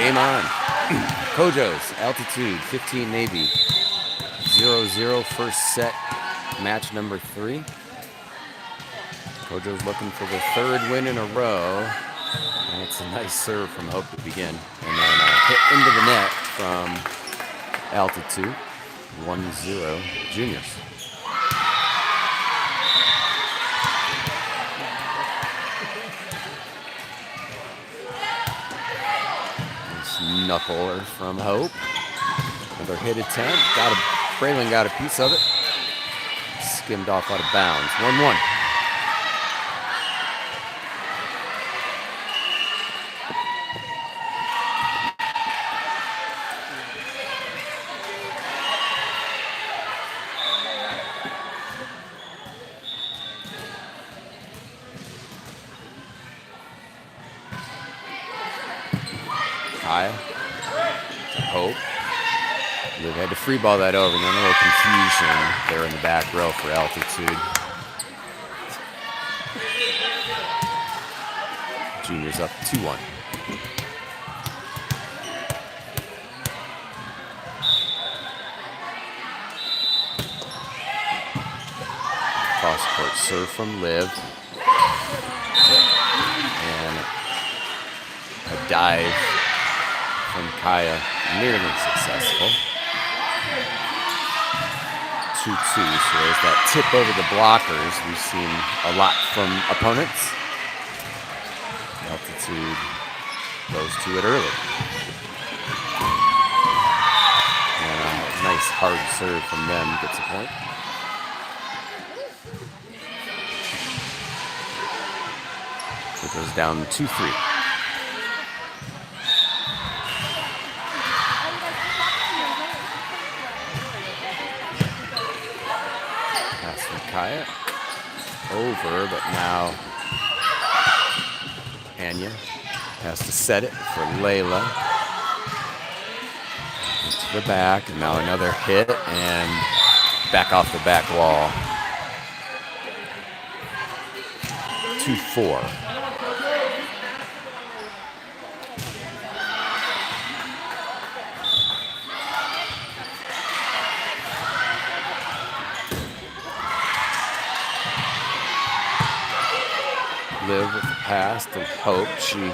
Game on. Kojo's altitude 15 Navy 0-0 first set, match number 3. Kojo's looking for the 3rd win in a row. And it's a nice serve from Hope to begin. And then a hit into the net from altitude 1-0 juniors. Knuckler from Hope. Another hit attempt. Braylon got a piece of it. Skimmed off out of bounds. 1-1. Kaya to Hope. Liv had to free ball that over, and then a little confusion there in the back row for altitude. Juniors up 2-1. Cross court serve from Liv. And a dive from Kaya, nearly successful. 2-2, so there's that tip over the blockers we've seen a lot from opponents. Altitude goes to it early. And a nice hard serve from them gets a point. It goes down 2-3. Kaya over, but now Anya has to set it for Layla. To the back, and now another hit, and back off the back wall. 2-4. Liv with the pass to Hope. She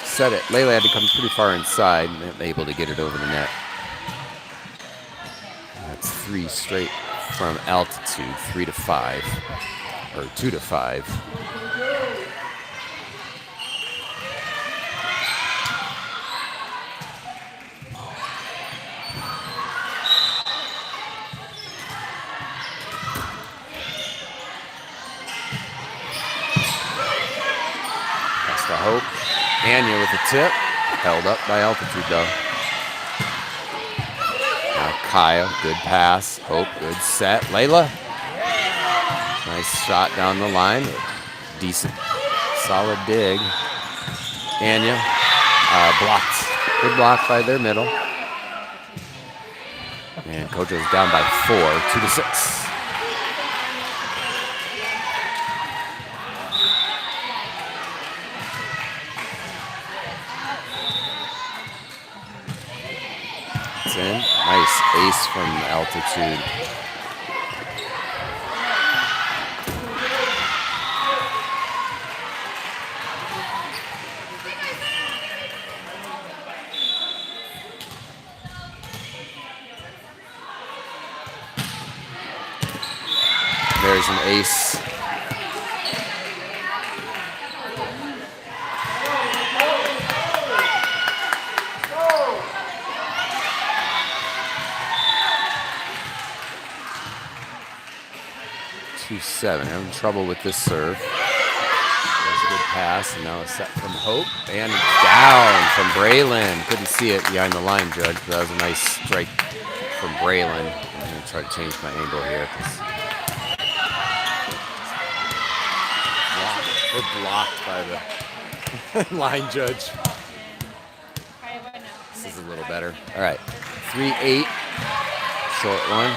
set it. Layla had to come pretty far inside and able to get it over the net. That's 3 straight from altitude, 3-5, or 2-5. Hope. Anya with a tip. Held up by altitude, though. Now Kaya, good pass. Hope, good set. Layla. Nice shot down the line. Decent, solid dig. Anya blocked. Good block by their middle. And Kojo's down by 4, 2-6. In. Nice ace from altitude. There's an ace. Having trouble with this serve. There's a good pass, and now a set from Hope. And down from Braylon. Couldn't see it behind the line, Judge, but that was a nice strike from Braylon. I'm going to try to change my angle here. We're blocked by the line judge. This is a little better. All right, 3-8, short one.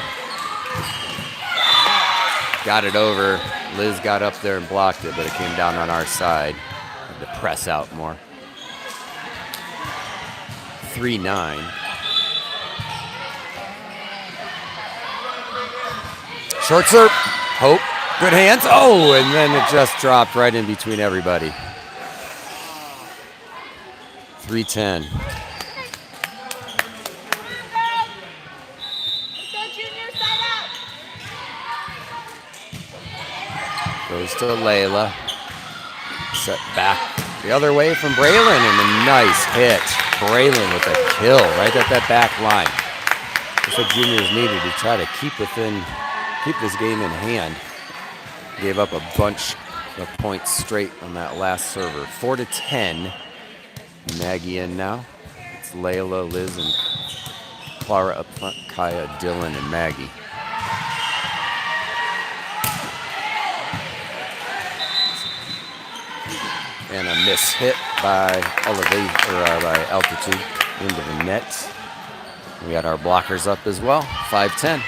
Got it over. Liz got up there and blocked it, but it came down on our side. Had to press out more. 3-9. Short serve. Hope. Good hands. Oh, and then it just dropped right in between everybody. 3-10. Goes to Layla. Set back the other way from Braylon, and a nice hit. Braylon with a kill right at that back line. That's what juniors needed to try to keep this game in hand. Gave up a bunch of points straight on that last server. 4-10. Maggie in now. It's Layla, Liz, and Clara up front. Kaya, Dylan, and Maggie. And a miss hit by Altitude into the net. We got our blockers up as well. 5-10.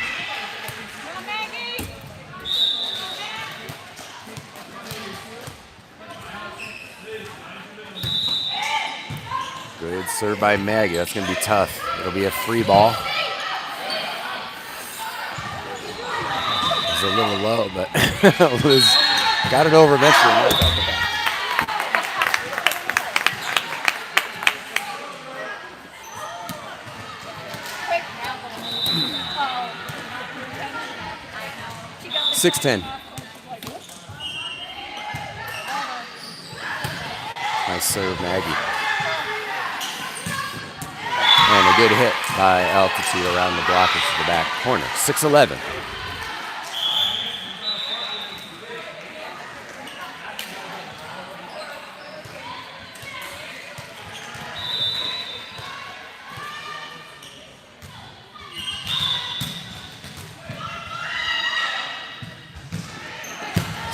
Good serve by Maggie. That's going to be tough. It'll be a free ball. It was a little low, but Liz got it over eventually. $6-10. Nice serve, Maggie. And a good hit by Altitude around the blockers to the back corner. 6-11.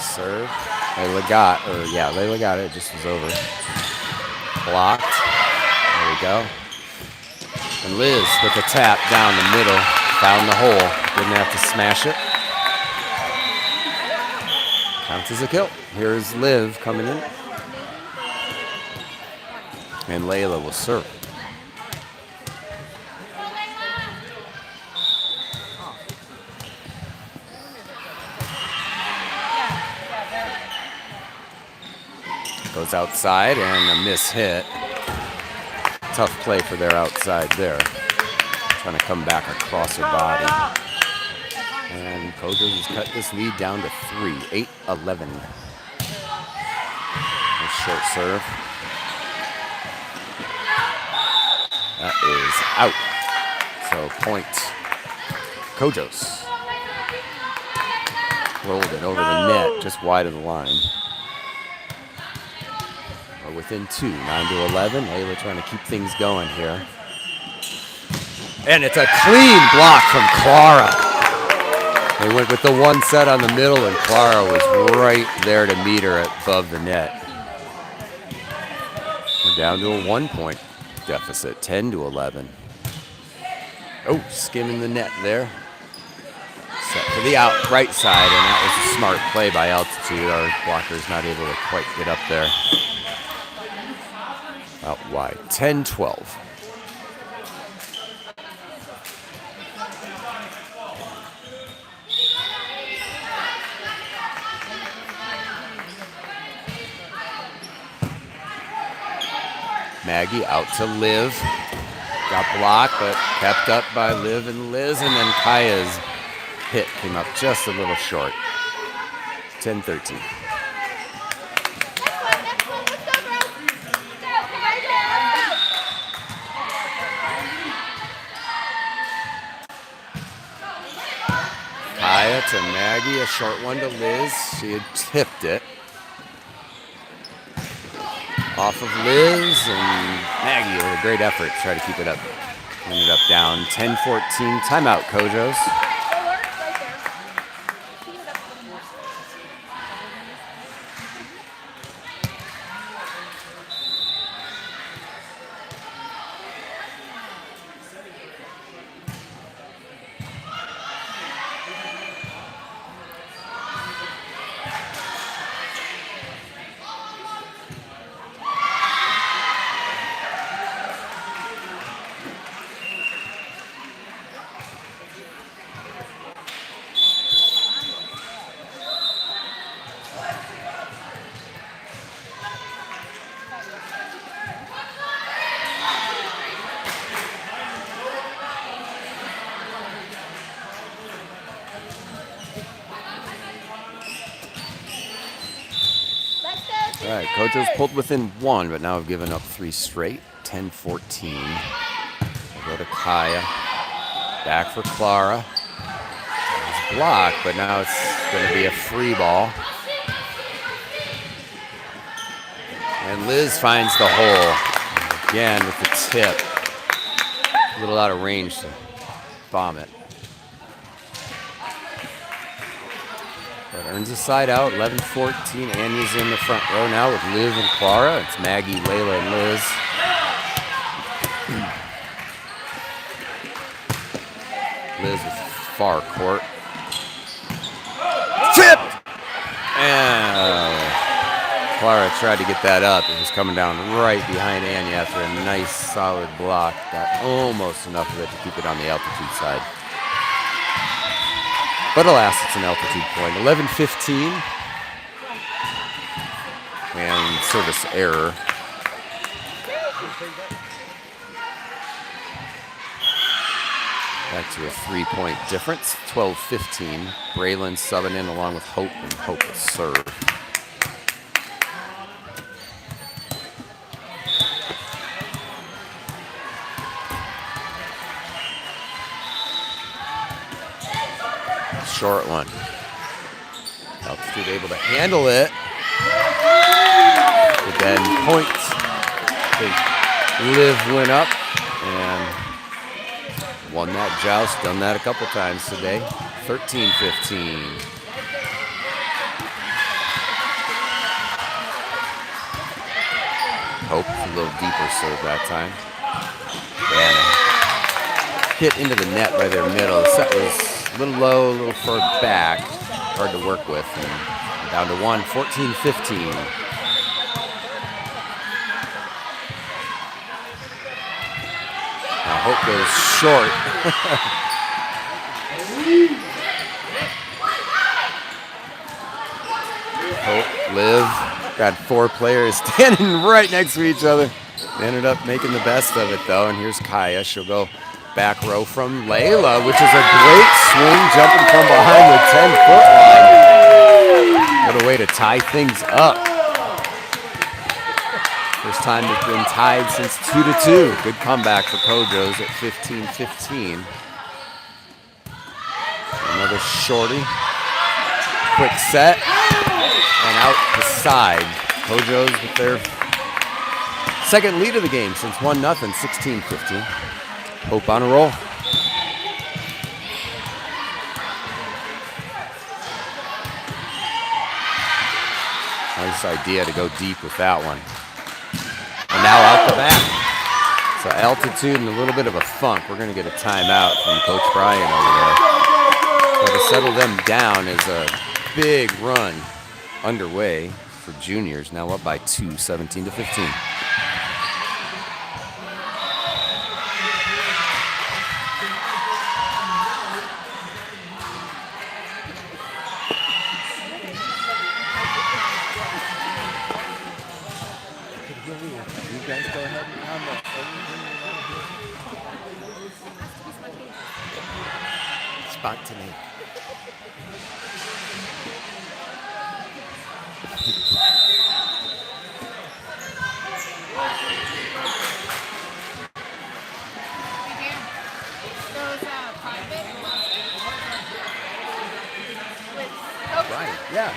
Serve. Layla got it. It just was over. Blocked. There we go. And Liz with the tap down the middle. Found the hole. Didn't have to smash it. Counts as a kill. Here's Liv coming in. And Layla will serve. Goes outside and a miss hit. Tough play for their outside there. Trying to come back across her body. And Kojo's has cut this lead down to 3, 8-11. Nice short serve. That is out. So point. Kojo's. Rolled it over the net, just wide of the line. We're within 2, 9-11. Layla trying to keep things going here. And it's a clean block from Clara. They went with the one set on the middle, and Clara was right there to meet her above the net. We're down to a 1-point deficit, 10-11. Oh, skimming the net there. Set for the right side, and that was a smart play by Altitude. Our blocker's not able to quite get up there. Out wide, 10-12. Maggie out to Liv. Got blocked, but kept up by Liv and Liz, and then Kaya's hit came up just a little short. 10-13. Kaya to Maggie, a short one to Liz. She had tipped it. Off of Liz, and Maggie with a great effort to try to keep it up. Ended up down 10-14. Timeout, Kojo's. All right, Kojo's pulled within 1, but now have given up 3 straight. 10-14. We'll go to Kaya. Back for Clara. It's blocked, but now it's going to be a free ball. And Liz finds the hole. Again with the tip. A little out of range to bomb it. But earns a side out, 11-14. Anya's in the front row now with Liv and Clara. It's Maggie, Layla, and Liz. Liz with far court. Tipped! And Clara tried to get that up. It was coming down right behind Anya after a nice solid block. Got almost enough of it to keep it on the altitude side. But alas, it's an altitude point. 11-15. And service error. Back to a 3-point difference. 12-15. Braylon subbing in along with Hope, and Hope will serve. Short one. Altitude able to handle it. But then points. I think Liv went up and won that joust. Done that a couple times today. 13-15. Hope a little deeper serve that time. And hit into the net by their middle. The set was a little low, a little far back. Hard to work with. And down to 1, 14-15. Now Hope goes short. Hope, Liv, got 4 players standing right next to each other. They ended up making the best of it though. And here's Kaya. She'll go back row from Layla, which is a great swing, jumping from behind the 10-foot line. What a way to tie things up. First time it's been tied since 2-2. Good comeback for Kojo's at 15-15. Another shorty. Quick set. And out the side. Kojo's with their second lead of the game since 1-0, 16-15. Hope on a roll. Nice idea to go deep with that one. And now out the back. So altitude and a little bit of a funk. We're going to get a timeout from Coach Brian over there. But to settle them down is a big run underway for juniors. Now up by 2, 17-15. Spontaneous. Right, yeah.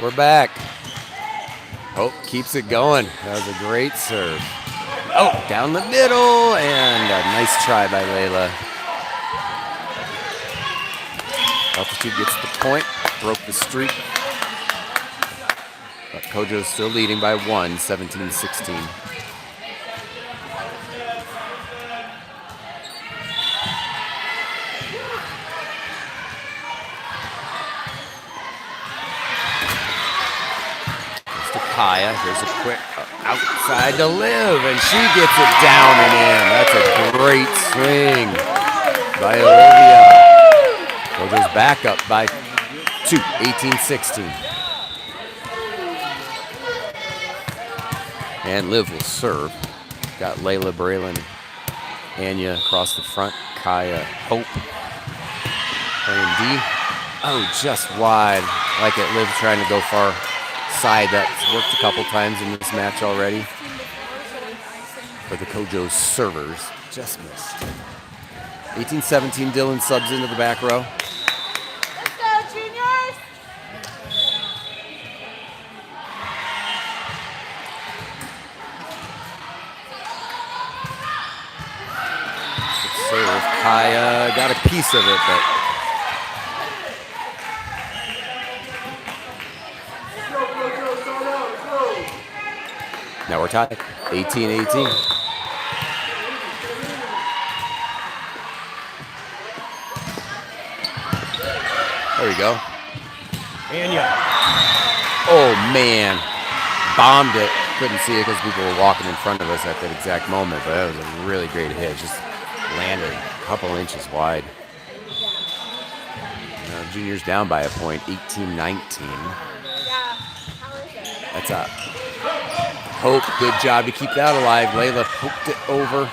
We're back. Hope keeps it going. That was a great serve. Oh, down the middle, and a nice try by Layla. Altitude gets the point, broke the streak. But Kojo's still leading by 1, 17-16. Kaya, here's a quick outside to Liv, and she gets it down and in. That's a great swing by Olivia. Kojo's back up by 2, 18-16. And Liv will serve. Got Layla, Braylon, Anya across the front, Kaya, Hope Playing D. Oh, just wide. Like it. Liv trying to go far side. That's worked a couple times in this match already. For the Kojo servers. Just missed. 18-17, Dylan subs into the back row. Let's go, juniors! Good serve. Kaya got a piece of it, but now we're tied. 18-18. There we go. Anya. Oh, man. Bombed it. Couldn't see it because people were walking in front of us at that exact moment, but that was a really great hit. Just landed a couple inches wide. Juniors down by a point, 18-19. That's up. Hope, good job to keep that alive. Layla poked it over.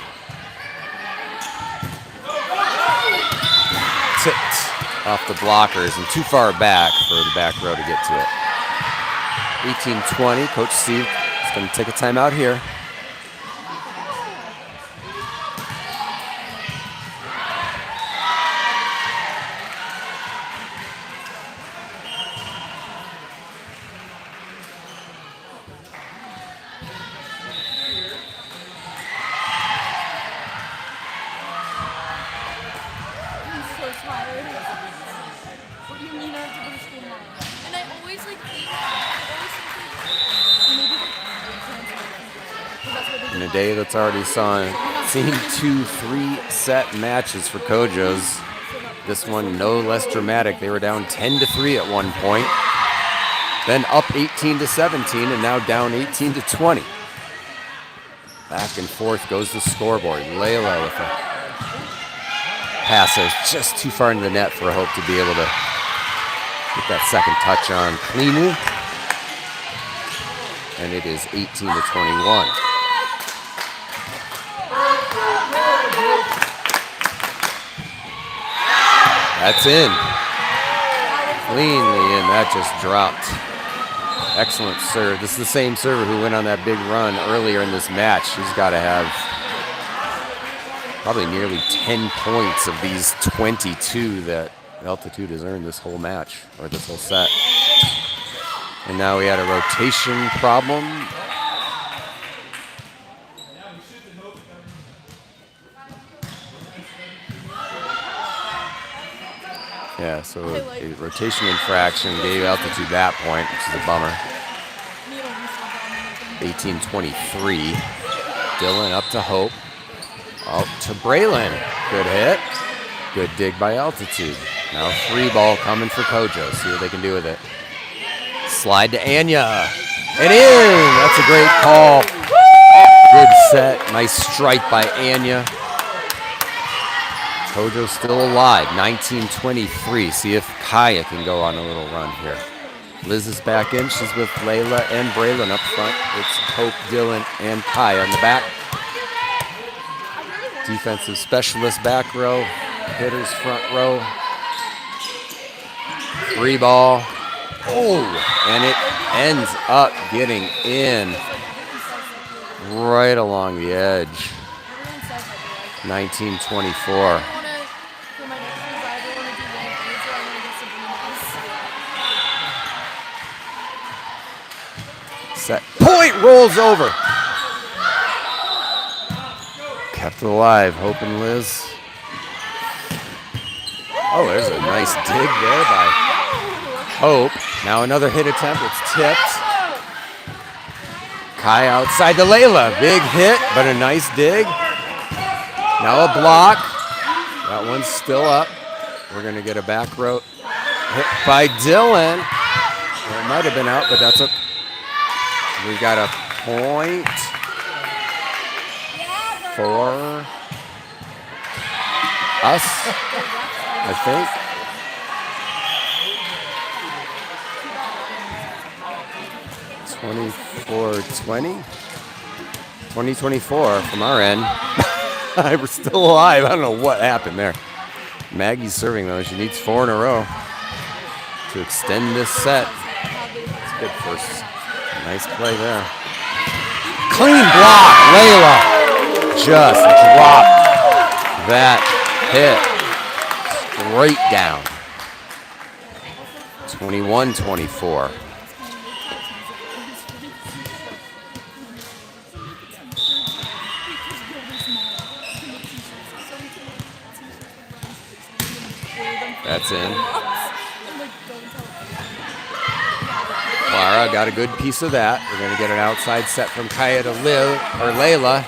Tipped off the blockers and too far back for the back row to get to it. 18-20, Coach Steve is going to take a timeout here. In a day that's already seen 2 3-set matches for Kojos. This one no less dramatic. They were down 10-3 at one point, then up 18-17, and now down 18-20. Back and forth goes the scoreboard. Layla with a pass that's just too far into the net for Hope to be able to get that second touch on cleanly. And it is 18-21. That's in. Cleanly in. That just dropped. Excellent serve. This is the same server who went on that big run earlier in this match. She's got to have probably nearly 10 points of these 22 that Altitude has earned this whole match, or this whole set. And now we had a rotation problem. Yeah, so a rotation infraction gave Altitude that point, which is a bummer. 18-23. Dylan up to Hope. Out to Braylon. Good hit. Good dig by Altitude. Now free ball coming for Kojo. See what they can do with it. Slide to Anya. And in! That's a great call. Good set. Nice strike by Anya. Kojo's still alive, 19-23. See if Kaya can go on a little run here. Liz is back in. She's with Layla and Braylon up front. It's Hope, Dylan, and Kaya in the back. Defensive specialist back row. Hitters front row. Free ball. Oh, and it ends up getting in right along the edge. 19-24. Set point rolls over. Kept it alive, Hope and Liz. Oh, there's a nice dig there by Hope. Now another hit attempt. It's tipped. Kai outside to Layla. Big hit, but a nice dig. Now a block. That one's still up. We're going to get a back row hit by Dylan. It might have been out, but that's okay. We got a point for us, I think. 24-20. 20-24 from our end. We're still alive. I don't know what happened there. Maggie's serving though. She needs 4 in a row to extend this set. It's good first. Nice play there. Clean block. Layla just dropped that hit straight down. 21-24. That's in. Clara got a good piece of that. We're going to get an outside set from Kaya to Layla.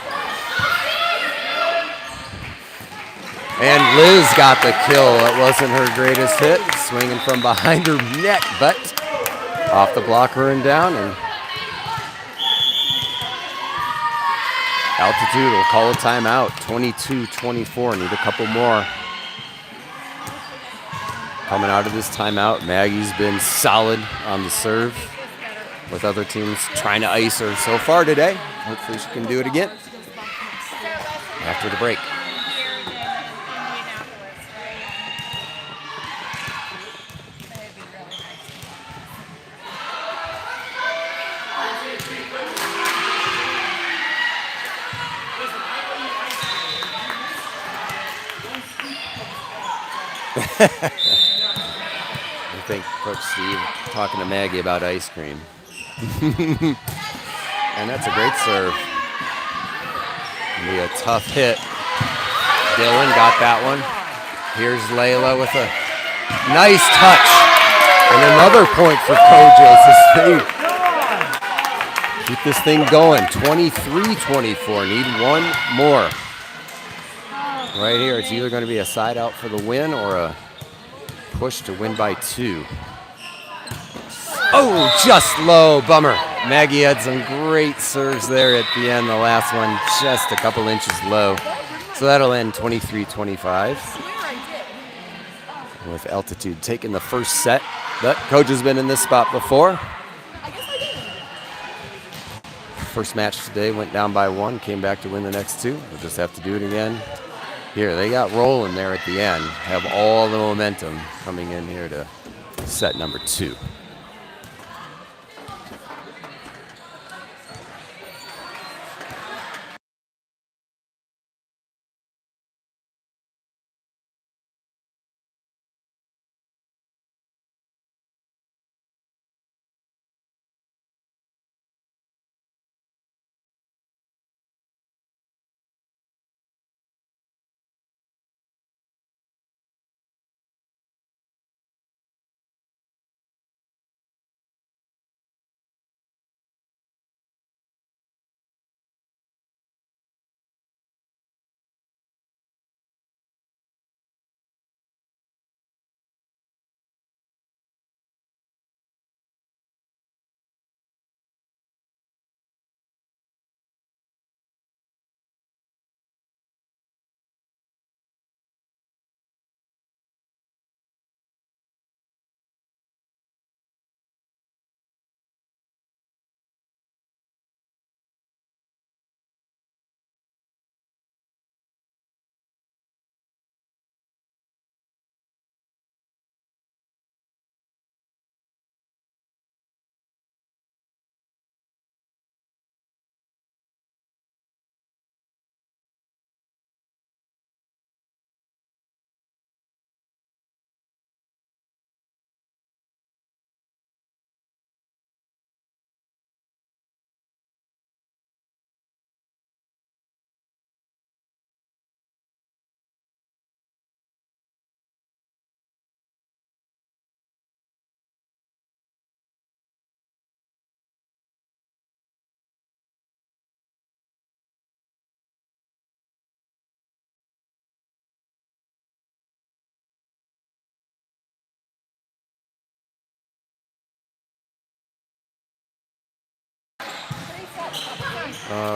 And Liz got the kill. It wasn't her greatest hit. Swinging from behind her neck, but off the blocker and down. And Altitude will call a timeout. 22-24. Need a couple more. Coming out of this timeout, Maggie's been solid on the serve with other teams trying to ice her so far today. Hopefully she can do it again after the break. I think Coach Steve talking to Maggie about ice cream. And that's a great serve. It'll be a tough hit. Dylan got that one. Here's Layla with a nice touch. And another point for Kojo. Keep this thing going. 23-24. Need one more. Right here, it's either going to be a side out for the win or a push to win by 2. Oh, just low. Bummer. Maggie had some great serves there at the end. The last one just a couple inches low. So that'll end 23-25. With Altitude taking the first set. But Coach has been in this spot before. First match today went down by 1, came back to win the next 2. We'll just have to do it again. Here, they got rolling there at the end. Have all the momentum coming in here to set number 2.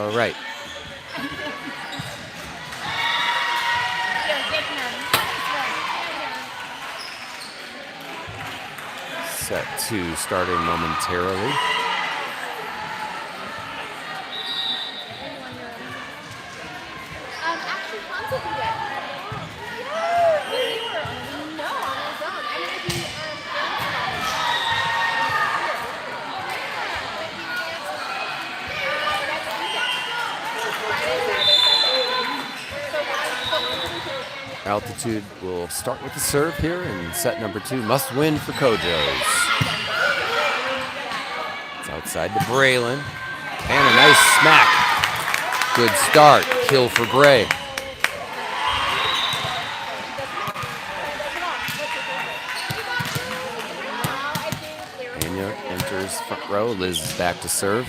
Right. Set 2 starting momentarily. Actually, Hansa did it. Yeah, Altitude will start with the serve here in set number 2. Must win for Kojos. It's outside to Braylon. And a nice smack. Good start. Kill for Bray. Anya enters front row. Liz is back to serve.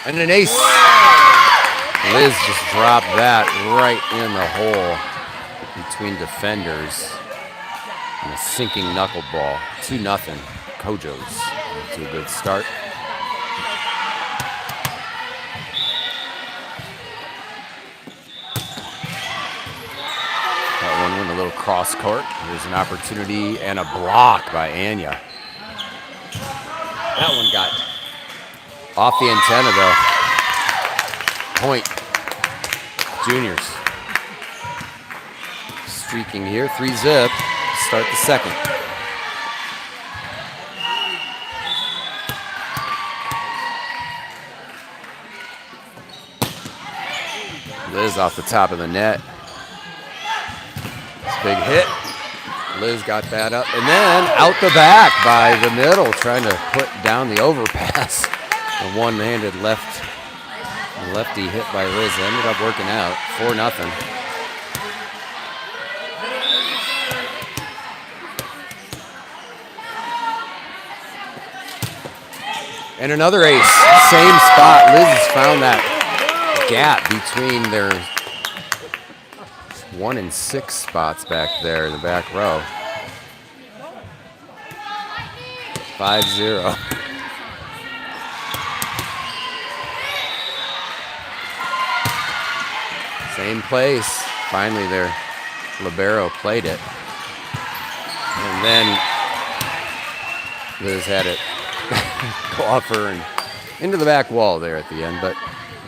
And an ace. Liz just dropped that right in the hole between defenders. And a sinking knuckleball. 2-0. Kojos to a good start. That one went a little cross court. There's an opportunity and a block by Anya. That one got off the antenna though. Point. Juniors. Streaking here. 3-zip. Start the second. Liz off the top of the net. It's a big hit. Liz got that up. And then out the back by the middle, trying to put down the overpass. The one-handed lefty hit by Liz ended up working out. 4-0. And another ace. Same spot. Liz has found that gap between their 1 and 6 spots back there in the back row. 5-0. Same place. Finally, their libero played it. And then Liz had it go off her and into the back wall there at the end. But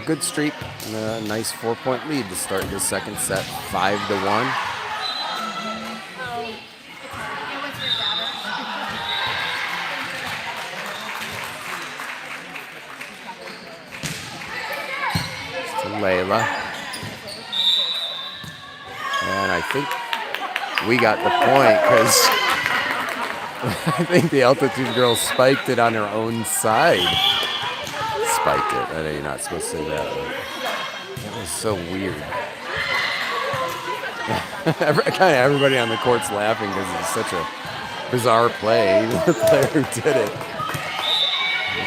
a good streak and a nice 4-point lead to start the second set. 5-1. To Layla. And I think we got the point because I think the Altitude girl spiked it on her own side. Spiked it. I know you're not supposed to say that, but that was so weird. Kind of everybody on the court's laughing because it's such a bizarre play. Even the player who did it.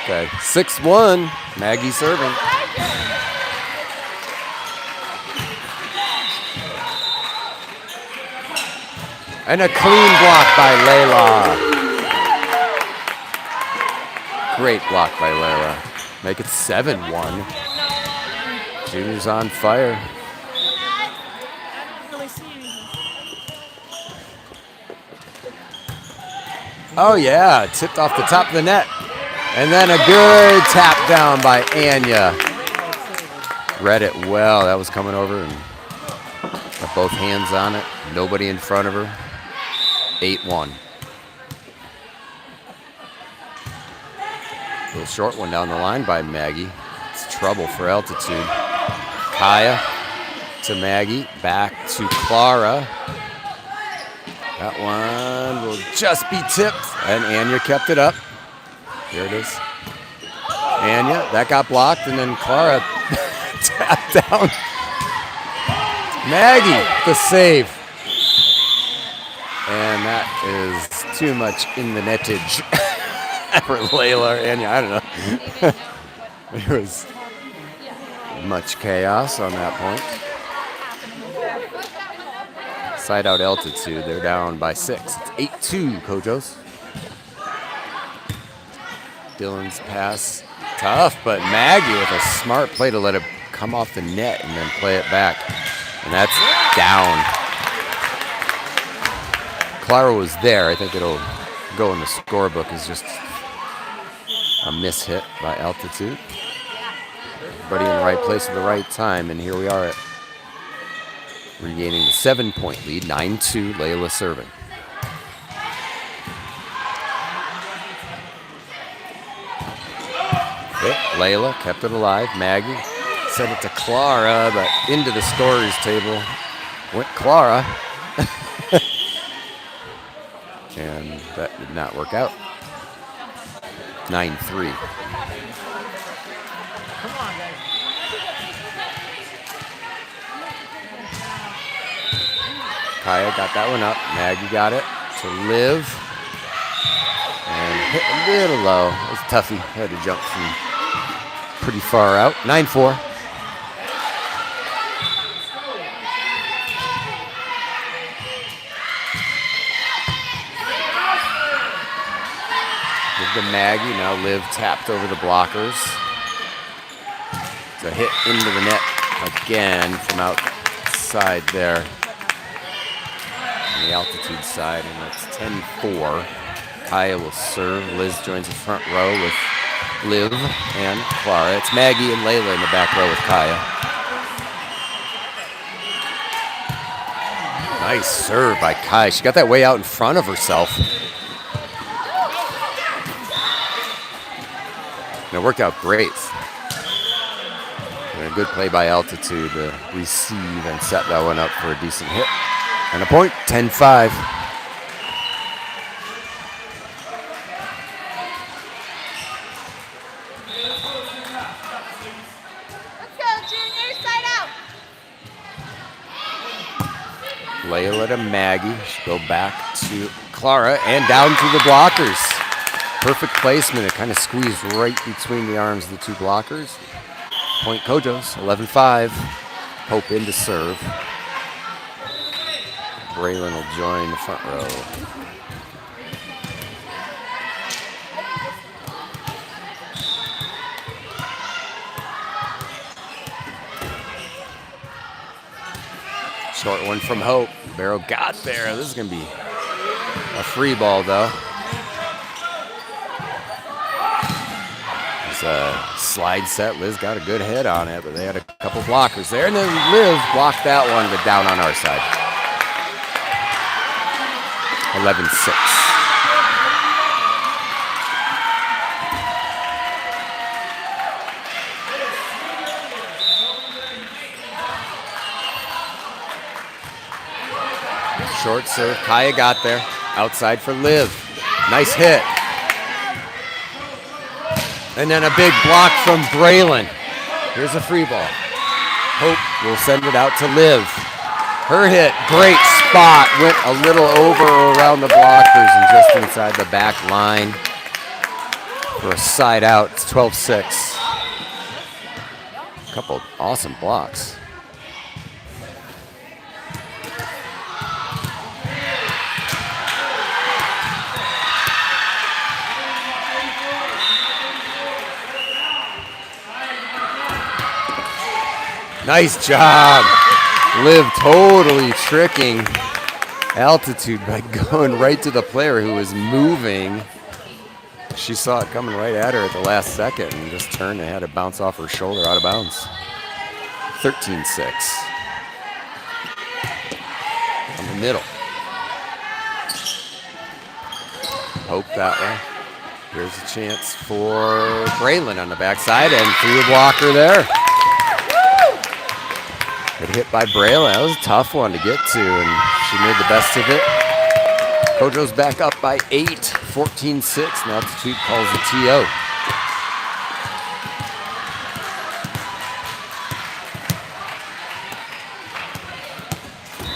Okay, 6-1. Maggie serving. And a clean block by Layla. Great block by Layla. Make it 7-1. Junior's on fire. Oh yeah, tipped off the top of the net. And then a good tap down by Anya. Read it well. That was coming over and got both hands on it. Nobody in front of her. 8-1. Little short one down the line by Maggie. It's trouble for Altitude. Kaya to Maggie. Back to Clara. That one will just be tipped. And Anya kept it up. Here it is. Anya, that got blocked. And then Clara tapped down. Maggie, the save. And that is too much in the nettage for Layla or Anya. I don't know. There was much chaos on that point. Side out Altitude. They're down by 6. It's 8-2, Kojos. Dylan's pass. Tough, but Maggie with a smart play to let it come off the net and then play it back. And that's down. Clara was there. I think it'll go in the scorebook as just a miss hit by Altitude. Everybody in the right place at the right time, and here we are at regaining the 7-point lead, 9-2, Layla serving. Layla kept it alive. Maggie Sent it to Clara, but into the scorer's table went Clara. And that did not work out. 9-3. Come on, guys. Kaya got that one up. Maggie got it to Liv. And hit a little low. It was toughy. Had to jump from pretty far out. 9-4. Give to Maggie. Now Liv tapped over the blockers. It's a hit into the net again from outside there. On the altitude side, and that's 10-4. Kaya will serve. Liz joins the front row with Liv and Clara. It's Maggie and Layla in the back row with Kaya. Nice serve by Kaya. She got that way out in front of herself. And it worked out great. And a good play by Altitude to receive and set that one up for a decent hit. And a point, 10-5. Let's go, Junior. Side out. Layla to Maggie. She'll go back to Clara and down to the blockers. Perfect placement. It kind of squeezed right between the arms of the two blockers. Point Kojos, 11-5. Hope in to serve. Braylon will join the front row. Short one from Hope. Barrow got there. This is going to be a free ball, though. It's a slide set. Liz got a good head on it, but they had a couple blockers there. And then Liz blocked that one, but down on our side. 11-6. Short serve. Kaya got there. Outside for Liv. Nice hit. And then a big block from Braylon. Here's a free ball. Hope will send it out to Liv. Her hit, great spot. Went a little over around the blockers and just inside the back line for a side out. It's 12-6. A couple awesome blocks. Nice job. Liv totally tricking Altitude by going right to the player who was moving. She saw it coming right at her at the last second and just turned and had it bounce off her shoulder out of bounds. 13-6. From the middle. Hope that way. Here's a chance for Braylon on the backside and through the blocker there. Good hit by Braylon. That was a tough one to get to, and she made the best of it. Kojo's back up by 8, 14-6. Now Altitude calls the TO.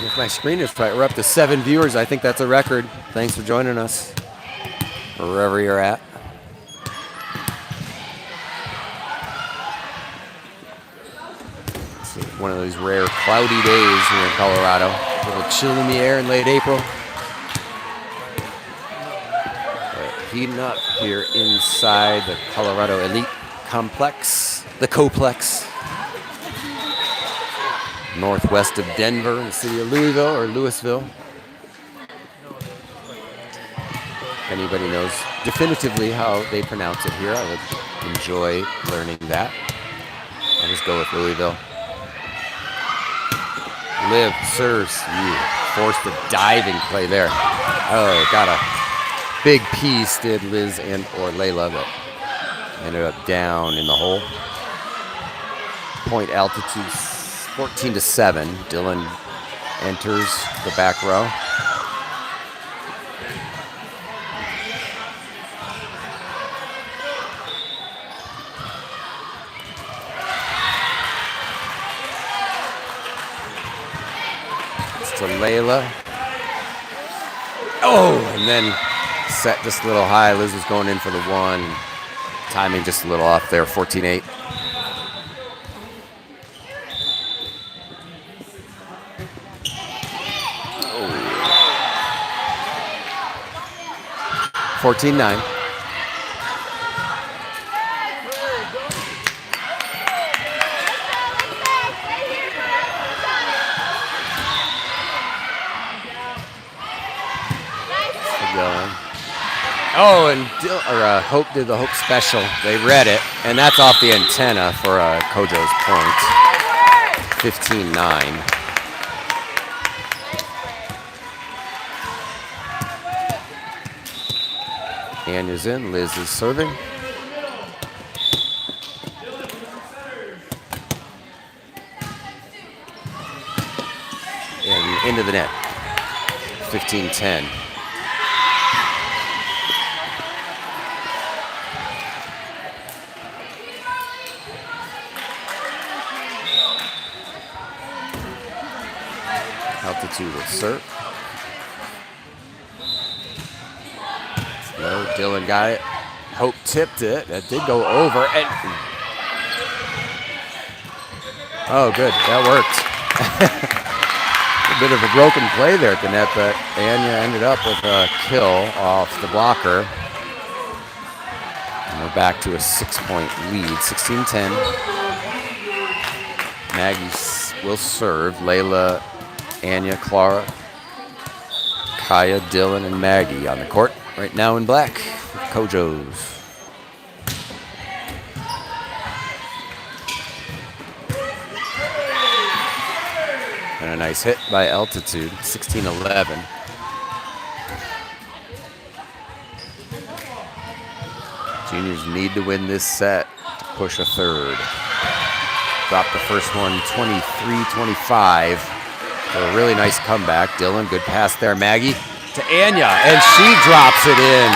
If my screen is right, we're up to 7 viewers. I think that's a record. Thanks for joining us, or wherever you're at. One of those rare cloudy days here in Colorado. A little chill in the air in late April. Heating up here inside the Colorado Elite Complex, the Coplex. Northwest of Denver in the city of Louisville or Louisville. If anybody knows definitively how they pronounce it here, I would enjoy learning that. I'll just go with Louisville. Liv serves. Forced a diving play there. Oh, got a big piece, did Liz and or Layla, but ended up down in the hole. point altitude 14-7. Dylan enters the back row. It's to Layla. Oh, and then set just a little high. Liz was going in for the one. Timing just a little off there, 14-8. Oh. 14-9. Oh, and Hope did the Hope special. They read it, and that's off the antenna for Kojo's point. 15-9. Anya's in. Liz is serving. And into the net. 15-10. Altitude will serve. No, Dylan got it. Hope tipped it. That did go over. And oh, good. That worked. A bit of a broken play there at the net, but Anya ended up with a kill off the blocker. And we're back to a 6-point lead, 16-10. Maggie will serve. Layla, Anya, Clara, Kaya, Dylan, and Maggie on the court right now in black with Kojo's. And a nice hit by Altitude, 16-11. Juniors need to win this set to push a third. Dropped the first one 23-25. So a really nice comeback. Dylan, good pass there. Maggie to Anya, and she drops it in.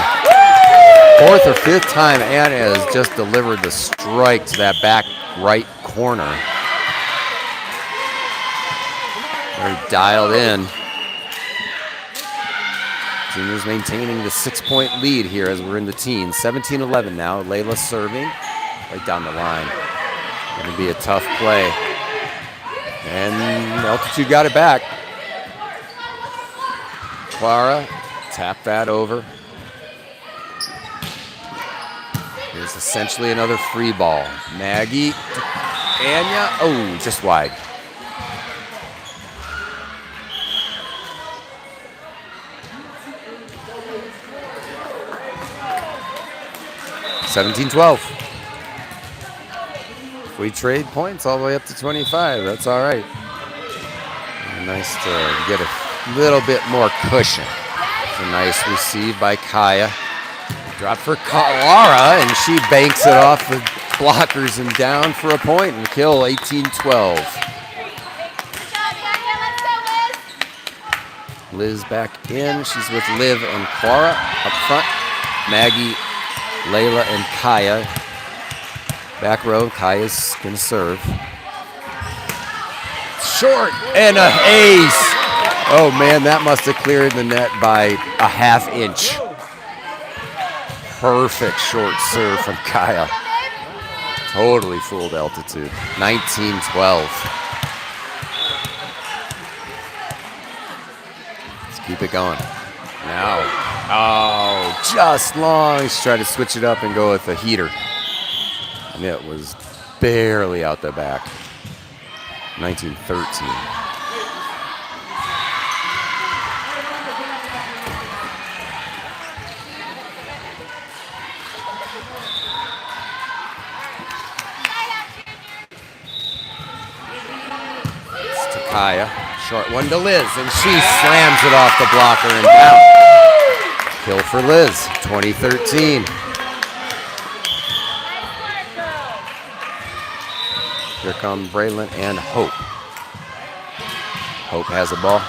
Fourth or fifth time Anya has just delivered the strike to that back right corner. Very dialed in. Juniors maintaining the 6-point lead here as we're in the teens. 17-11 now. Layla serving right down the line. Going to be a tough play. And Altitude got it back. Clara tapped that over. Here's essentially another free ball. Maggie, Anya, oh, just wide. (17-12). We trade points all the way up to 25. That's all right. Nice to get a little bit more cushion. It's a nice receive by Kaya. Drop for Clara, and she banks it off the blockers and down for a point and kill, 18-12. Liz back in. She's with Liv and Clara up front. Maggie, Layla, and Kaya. Back row, Kaya's gonna serve. Short and a ace. Oh man, that must have cleared the net by a half inch. Perfect short serve from Kaya. Totally fooled Altitude. 19-12. Let's keep it going. Now, oh, just long. He's trying to switch it up and go with a heater. And it was barely out the back. 19-13. It's to Kaya. Short one to Liz, and she slams it off the blocker and down. Kill for Liz, 20-13. Here come Braylon and Hope. Hope has the ball.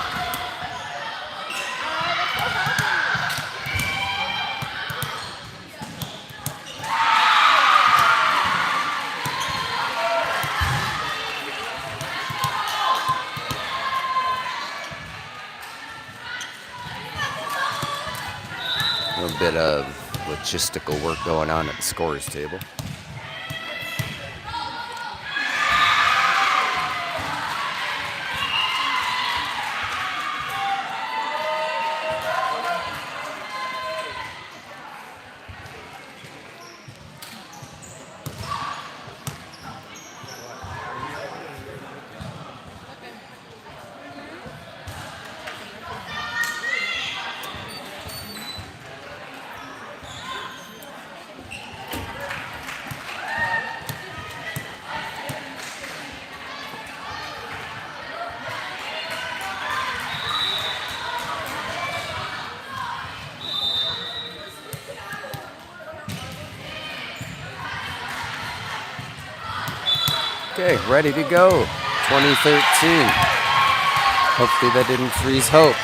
A little bit of logistical work going on at the scorer's table. Okay, ready to go. 2013. Hopefully that didn't freeze Hope.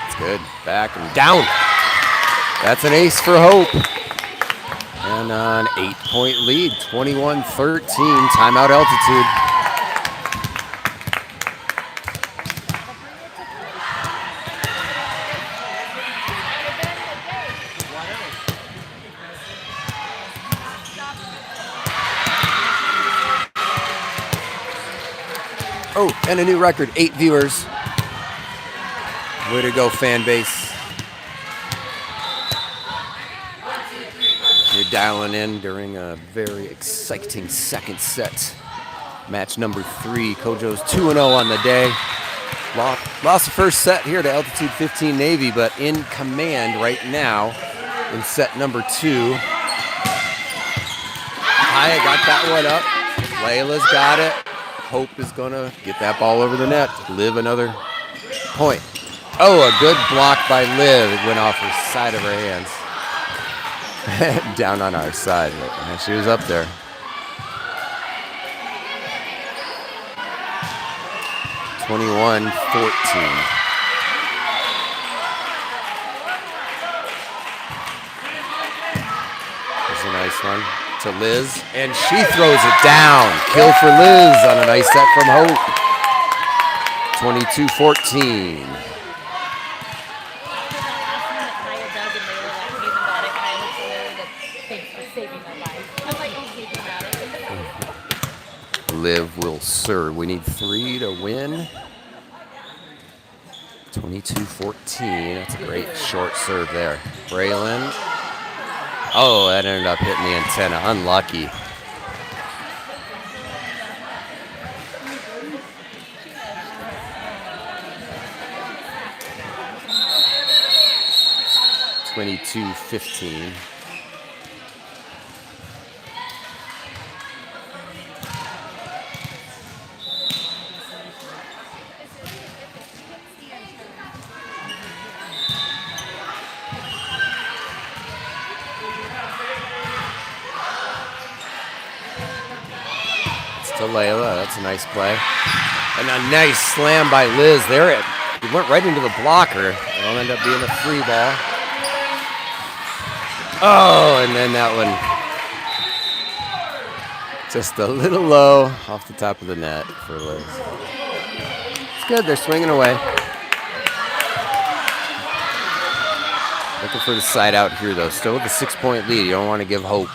It's good. Back and down. That's an ace for Hope. And an 8-point lead, 21-13. Timeout altitude. Oh, and a new record, 8 viewers. Way to go, fan base. You're dialing in during a very exciting second set. Match number 3. Kojo's 2-0 on the day. Lost the first set here to Altitude 15 Navy, but in command right now in set number 2. Haya got that one up. Layla's got it. Hope is going to get that ball over the net. Liv another point. Oh, a good block by Liv. It went off her side of her hands. Down on our side. And she was up there. (21-14). There's a nice one to Liz, and she throws it down. Kill for Liz on a nice set from Hope. 22-14. Liv will serve. We need 3 to win. 22-14. That's a great short serve there. Braylon. Oh, that ended up hitting the antenna. Unlucky. (22-15). To Layla, that's a nice play. And a nice slam by Liz there. It went right into the blocker. It'll end up being a free ball. Oh, and then that one just a little low off the top of the net for Liz. It's good, they're swinging away. Looking for the side out here though. Still with a 6-point lead. You don't want to give hope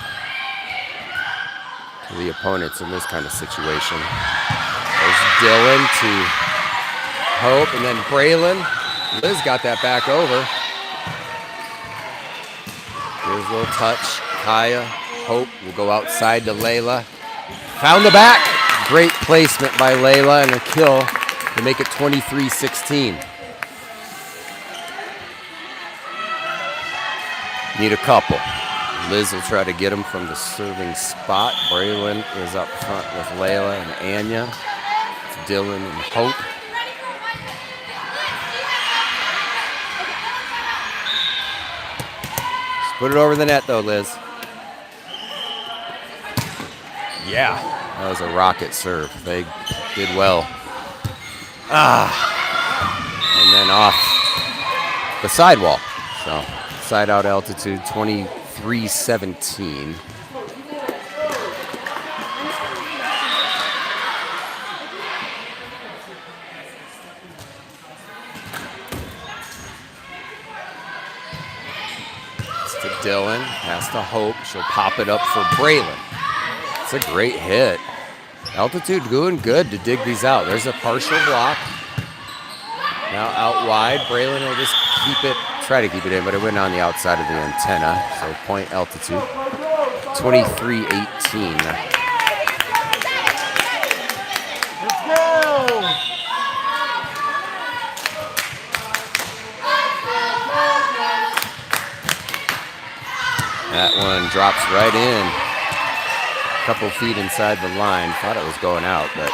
to the opponents in this kind of situation. There's Dylan to Hope, and then Braylon. Liz got that back over. Here's a little touch. Kaya, Hope will go outside to Layla. Found the back. Great placement by Layla and a kill to make it 23-16. Need a couple. Liz will try to get him from the serving spot. Braylon is up front with Layla and Anya. It's Dylan and Hope. Put it over the net, though, Liz. Yeah, that was a rocket serve. They did well. And then off the sidewall. So side out altitude, 23-17. To Dylan, pass to Hope. She'll pop it up for Braylon. It's a great hit. Altitude doing good to dig these out. There's a partial block. Now out wide. Braylon will just try to keep it in, but it went on the outside of the antenna. So point altitude, 23-18. Let's go! That one drops right in. A couple feet inside the line. Thought it was going out, but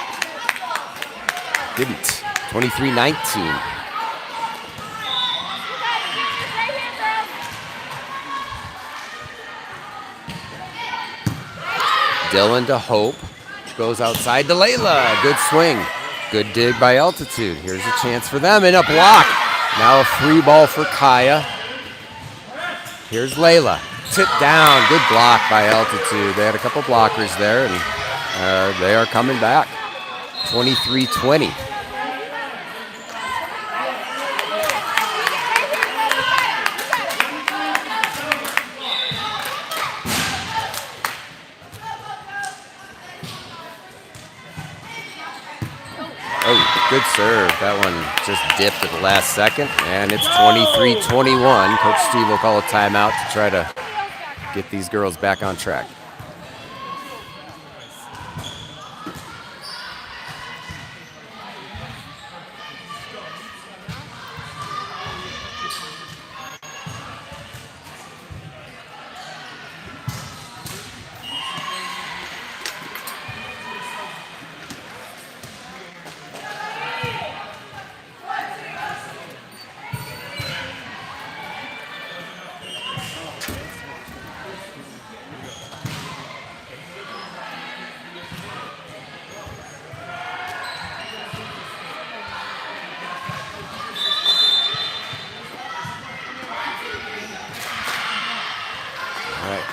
didn't. 23-19. Dylan to Hope. Goes outside to Layla. Good swing. Good dig by Altitude. Here's a chance for them and a block. Now a free ball for Kaya. Here's Layla. Tip down. Good block by Altitude. They had a couple blockers there, and they are coming back. 23-20. Oh, good serve. That one just dipped at the last second, and it's 23-21. Coach Steve will call a timeout to try to get these girls back on track.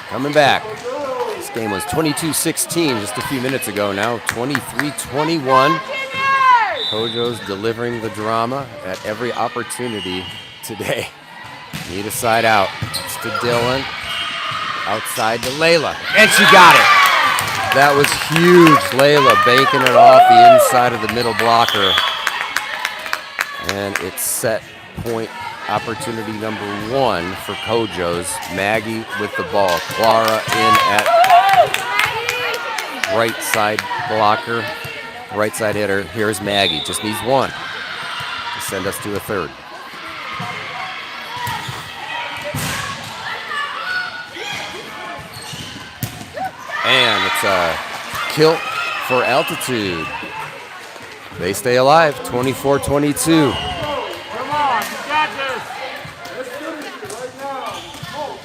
Coming back. This game was 22-16 just a few minutes ago. Now 23-21. Kojo's delivering the drama at every opportunity today. Need a side out. It's to Dylan. Outside to Layla. And she got it. That was huge. Layla banking it off the inside of the middle blocker. And it's set point opportunity number one for Kojo's. Maggie with the ball. Clara in at right side blocker, right side hitter. Here's Maggie. Just needs one to send us to a third. And it's a kill for Altitude. They stay alive, 24-22. Come on, you got this. Let's finish it right now. Go.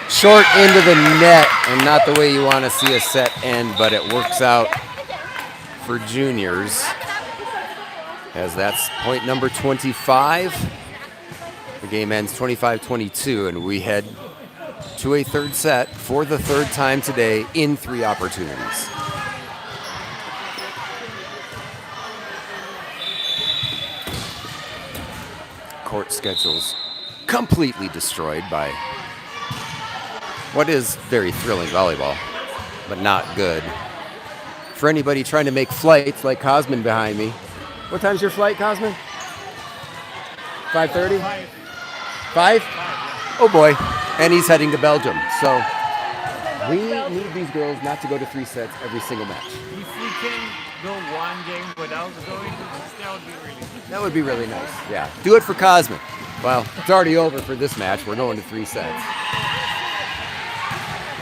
Short into the net, and not the way you want to see a set end, but it works out for juniors, as that's point number 25. The game ends 25-22, and we head to a third set for the third time today in 3 opportunities. Court schedules completely destroyed by what is very thrilling volleyball, but not good. For anybody trying to make flights like Cosman behind me. What time's your flight, Cosman? 5:30? 5? Oh boy. And he's heading to Belgium. So we need these girls not to go to 3 sets every single match. If we can go one game without going to this, that would be really good. That would be really nice. Yeah. Do it for Cosman. Well, it's already over for this match. We're going to 3 sets.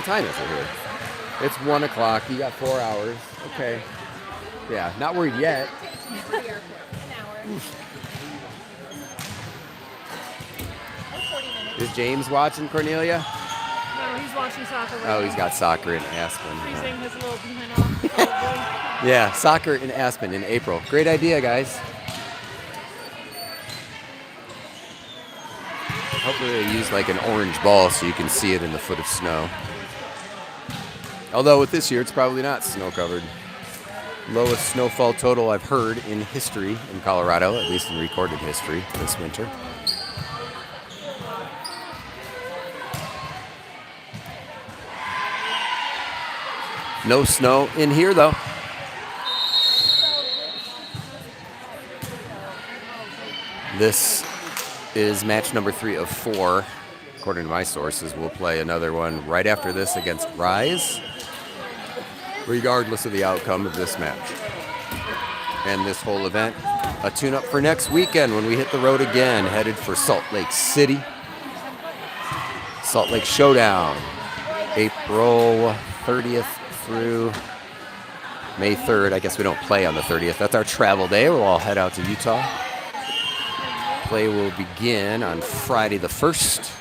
What time is it here? It's 1 o'clock. You got 4 hours. Okay. Yeah, not worried yet. Is James watching, Cornelia? No, he's watching soccer. Oh, he's got soccer in Aspen. Freezing his little behind off. Yeah, soccer in Aspen in April. Great idea, guys. Hopefully they use like an orange ball so you can see it in the foot of snow. Although with this year, it's probably not snow covered. Lowest snowfall total I've heard in history in Colorado, at least in recorded history this winter. No snow in here though. This is match number 3 of 4. According to my sources, we'll play another one right after this against Rise, regardless of the outcome of this match. And this whole event, a tune-up for next weekend when we hit the road again, headed for Salt Lake City. Salt Lake Showdown, April 30th through May 3rd. I guess we don't play on the 30th. That's our travel day. We'll all head out to Utah. Play will begin on Friday the 1st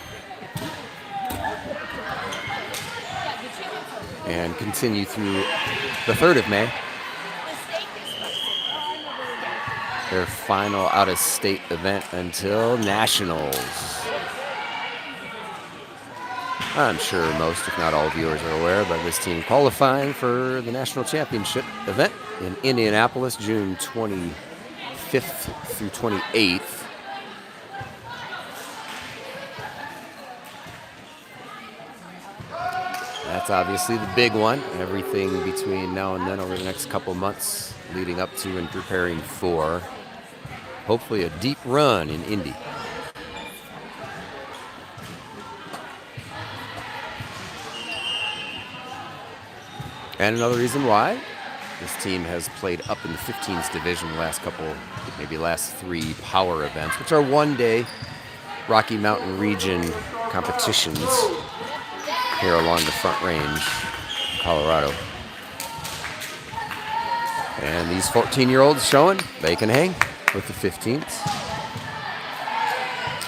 and continue through the 3rd of May. Their final out-of-state event until Nationals. I'm sure most, if not all, viewers are aware, but this team qualifying for the National Championship event in Indianapolis, June 25th through 28th. That's obviously the big one. Everything between now and then over the next couple months leading up to and preparing for hopefully a deep run in Indy. And another reason why this team has played up in the 15s division the last couple, maybe last 3 power events, which are one-day Rocky Mountain region competitions here along the Front Range, Colorado. And these 14-year-olds showing they can hang with the 15s.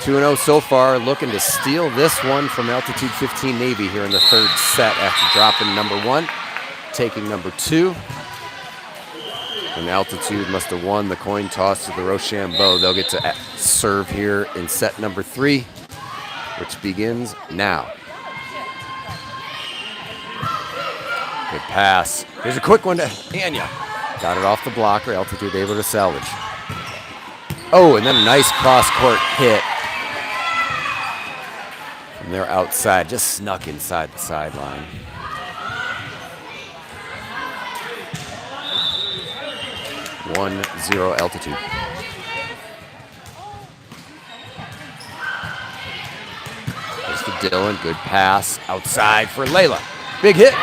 2-0 so far, looking to steal this one from Altitude 15 Navy here in the 3rd set after dropping number 1, taking number 2. And Altitude must have won the coin toss to the Rochambeau. They'll get to serve here in set number 3, which begins now. Good pass. Here's a quick one to Anya. Got it off the blocker. Altitude able to salvage. Oh, and then a nice cross-court hit from their outside. Just snuck inside the sideline. One, 0 Altitude. There's to Dylan. Good pass outside for Layla. Big hit.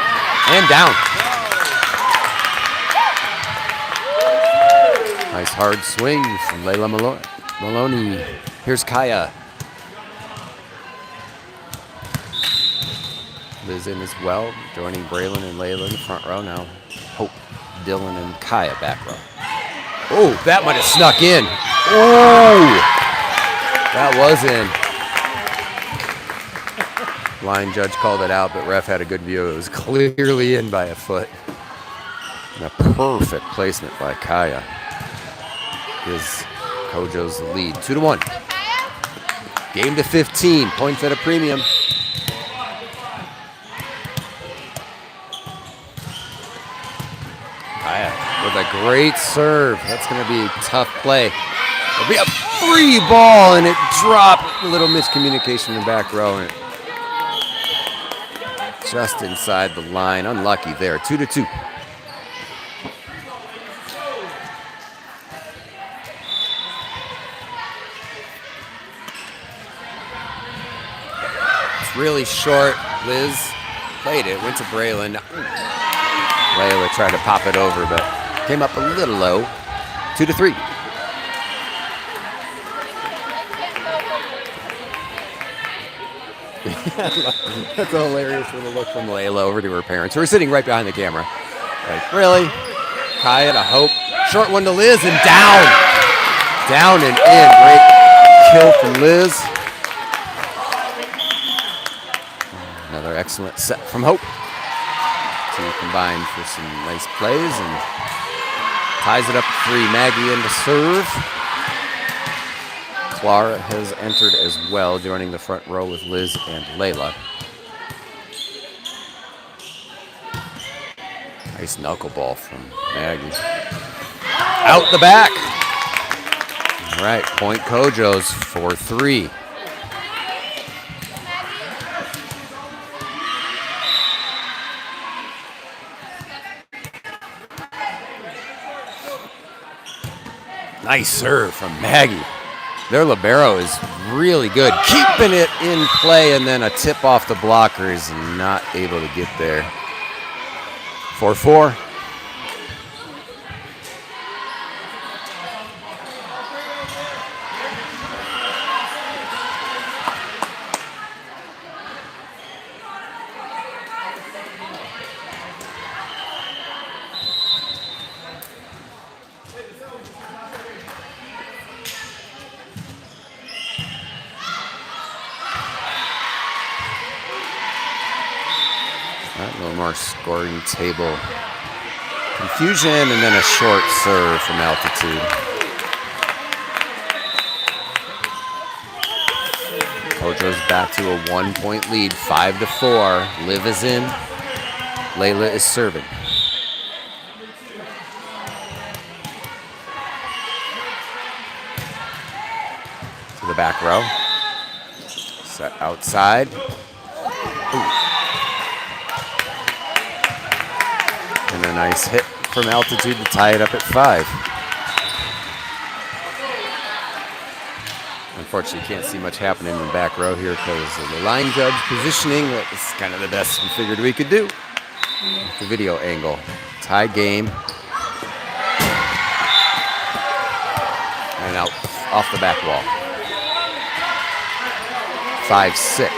And down. Nice hard swing from Layla Maloney. Here's Kaya. Liz in as well, joining Braylon and Layla in the front row now. Hope, Dylan, and Kaya back row. Oh, that might have snuck in. Oh, that was in. Line judge called it out, but ref had a good view. It was clearly in by a foot. And a perfect placement by Kaya. Gives Kojo's the lead. 2-1. Game to 15. Points at a premium. Kaya with a great serve. That's going to be a tough play. It'll be a free ball, and it dropped. A little miscommunication in the back row. And just inside the line. Unlucky there. 2-2. It's really short. Liz played it. Went to Braylon. Layla tried to pop it over, but came up a little low. 2-3. That's a hilarious little look from Layla over to her parents, who are sitting right behind the camera. Like, really? Kaya to Hope. Short one to Liz and down. Down and in. Great kill from Liz. Another excellent set from Hope. Two combined for some nice plays and ties it up 3. Maggie in to serve. Clara has entered as well, joining the front row with Liz and Layla. Nice knuckleball from Maggie. Out the back. All right, point Kojo's 4-3. Nice serve from Maggie. Their libero is really good, keeping it in play, and then a tip off the blocker is not able to get there. 4-4. A little more scoring table confusion, and then a short serve from altitude. Kojo's back to a 1-point lead, 5-4. Liv is in. Layla is serving. To the back row. Set outside. Ooh. And a nice hit from altitude to tie it up at 5. Unfortunately, you can't see much happening in the back row here because of the line judge positioning. That's kind of the best we figured we could do. The video angle. Tie game. And out off the back wall. 5-6.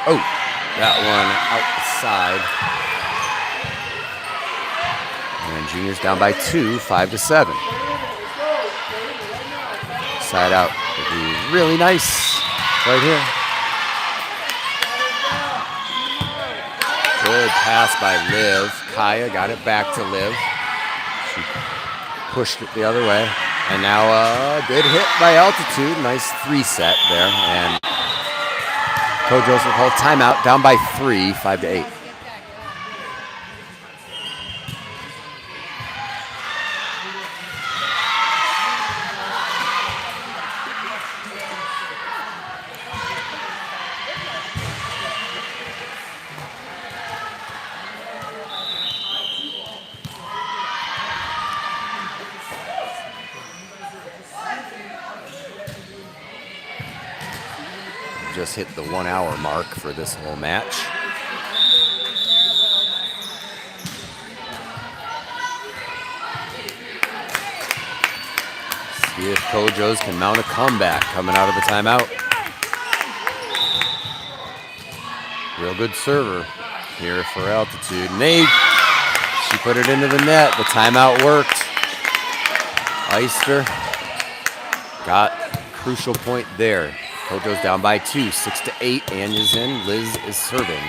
Oh, that one outside. And Junior's down by 2, 5-7. Side out would be really nice right here. Good pass by Liv. Kaya got it back to Liv. She pushed it the other way. And now a good hit by altitude. Nice 3-set there. And Kojo's will call timeout, down by 3, 5-8. Just hit the 1 hour mark for this whole match. See if Kojo's can mount a comeback coming out of the timeout. Real good server here for altitude. Nate, she put it into the net. The timeout worked. Iced her. Got crucial point there. Kojo's down by 2, 6-8. Anya's in. Liz is serving.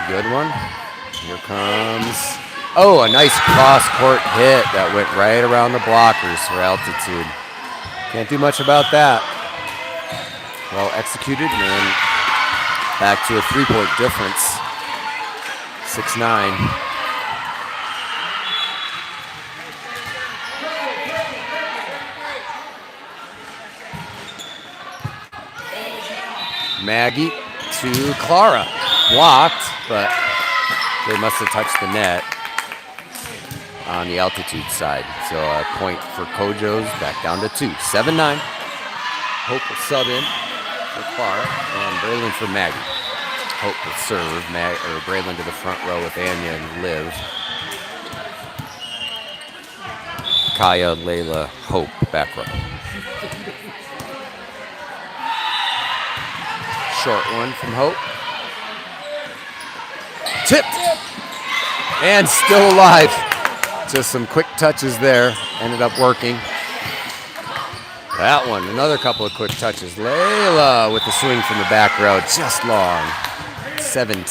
Good one. Here comes. Oh, a nice cross-court hit that went right around the blockers for altitude. Can't do much about that. Well executed, and then back to a 3-point difference. 6-9. Maggie to Clara. Blocked, but they must have touched the net on the altitude side. So a point for Kojo's, back down to 2. 7-9. Hope will sub in for Clara and Braylon for Maggie. Hope with serve. Braylon to the front row with Anya and Liv. Kaya, Layla, Hope, back row. Short one from Hope. Tipped. And still alive. Just some quick touches there. Ended up working. That one, another couple of quick touches. Layla with the swing from the back row. Just long. 7-10.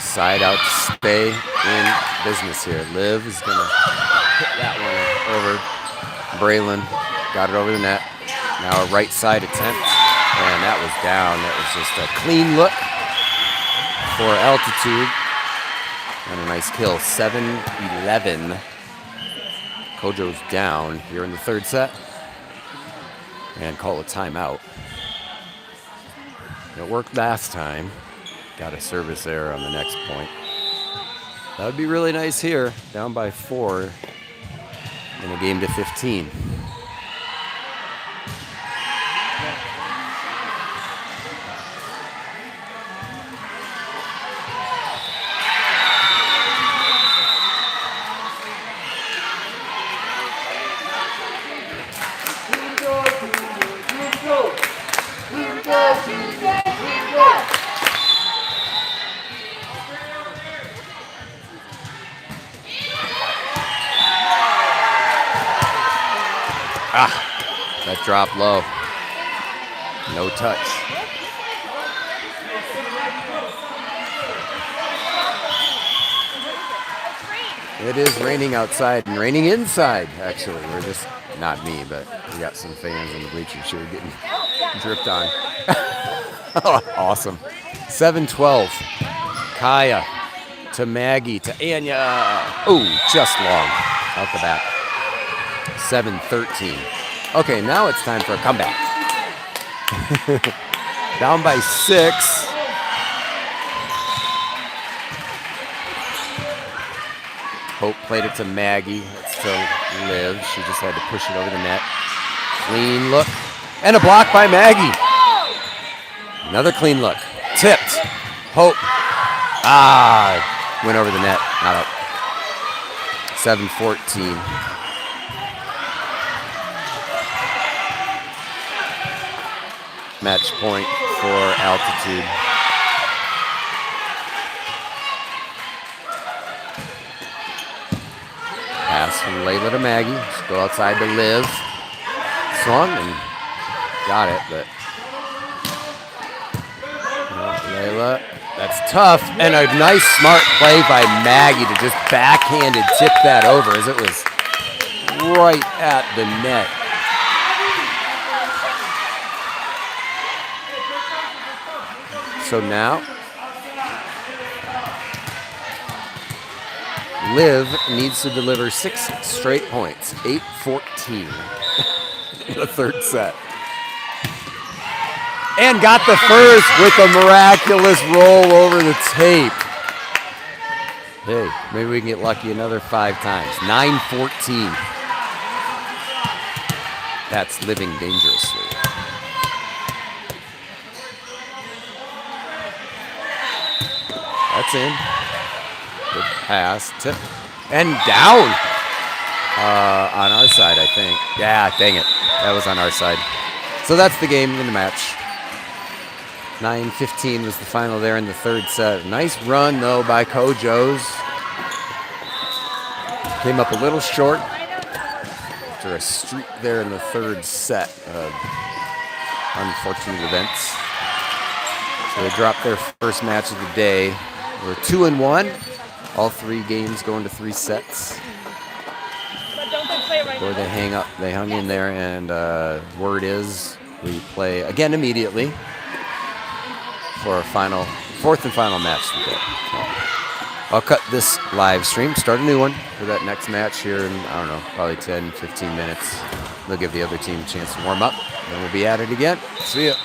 Side out to stay in business here. Liv is going to hit that one over. Braylon got it over the net. Now a right side attempt, and that was down. That was just a clean look for Altitude. And a nice kill, 7-11. Kojo's down here in the third set. And call a timeout. It worked last time. Got a service error on the next point. That would be really nice here. Down by 4 in a game to 15. That dropped low. No touch. It is raining outside and raining inside, actually. We're just, not me, but we got some fans in the bleachers here getting dripped on. Awesome. 7-12. Kaya to Maggie to Anya. Oh, just long. Out the back. 7-13. Okay, now it's time for a comeback. Down by 6. Hope played it to Maggie. It's to Liv. She just had to push it over the net. Clean look. And a block by Maggie. Another clean look. Tipped. Hope. Went over the net. Not out. 7-14. Match point for Altitude. Pass from Layla to Maggie. Just go outside to Liv. Swung and got it, but Layla, that's tough. And a nice smart play by Maggie to just backhanded tip that over as it was right at the net. So now, Liv needs to deliver 6 straight points, 8-14 in the third set. And got the first with a miraculous roll over the tape. Hey, maybe we can get lucky another 5 times. 9-14. That's living dangerously. That's in. Good pass, tip, and down. On our side, I think. Yeah, dang it. That was on our side. So that's the game in the match. 9-15 was the final there in the third set. Nice run, though, by Kojo's. Came up a little short after a streak there in the third set of unfortunate events. So they dropped their first match of the day. We're 2-1. All 3 games going to 3 sets. Or they they hung in there, and word is we play again immediately for our 4th and final match of the day. So I'll cut this live stream, start a new one for that next match here in, I don't know, probably 10, 15 minutes. They'll give the other team a chance to warm up. Then we'll be at it again. See ya.